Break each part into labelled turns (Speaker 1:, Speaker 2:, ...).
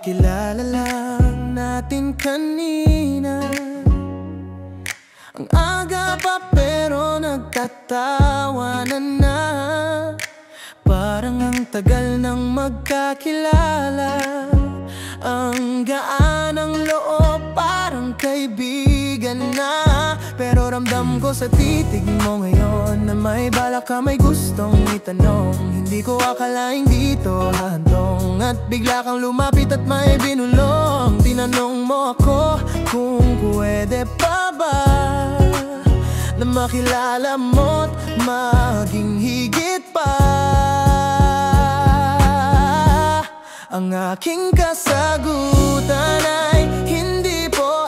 Speaker 1: Kakilala lang natin kanina, ang aga pa pero nagtatawanan na. Parang ang tagal nang magkakilala, ang gaan ng loob, parang kaibigan na. Pero ramdam ko sa titig mo ngayon na may balak ka, may gustong itanong. Hindi ko akalaing dito hahantong, at bigla kang lumapit at may binulong. Tinanong mo ako kung pwede pa ba na makilala mo't maging higit pa. Ang aking kasagutan ay hindi po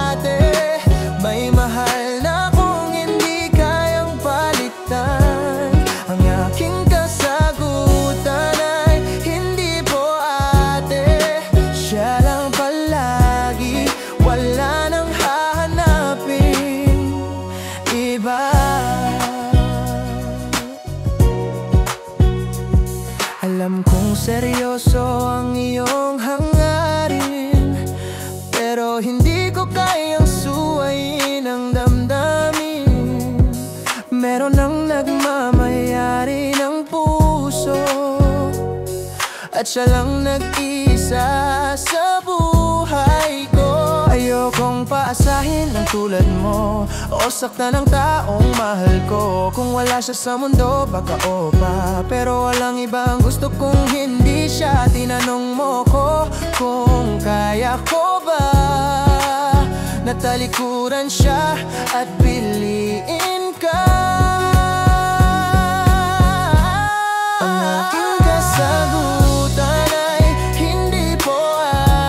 Speaker 1: ate, may mahal na kung hindi kayang palitan. Ang aking kasagutan ay hindi po ate, siya lang palagi, wala nang hahanapin iba. Alam kong seryoso ang iyong hangarin, pero hindi ko kayang suwayin ang damdamin. Meron ang nagmamayari ng puso, at siya lang nag-isa sa buhay ko. Ayokong paasahin ang tulad mo o saktan ng taong mahal ko. Kung wala siya sa mundo, baka opa, pero walang ibang gusto kung hindi siya. Tinanong mo ko kung kaya ko ba na talikuran siya at piliin ka. Ang aking kasagutan ay hindi po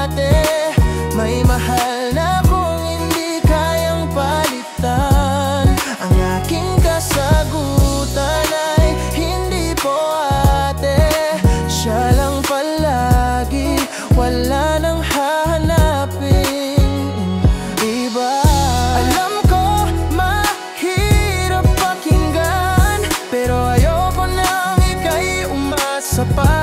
Speaker 1: ate, may mahal na kung hindi kayang palitan. Ang aking kasagutan ay hindi po ate, siya lang palagi, wala nang hahanapin iba. Alam ko mahirap pakinggan, pero ayoko nang ika'y umasa pa.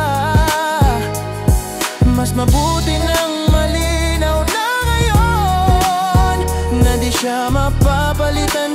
Speaker 1: Mas mabuti nang malinaw na ngayon na di siya mapapalitan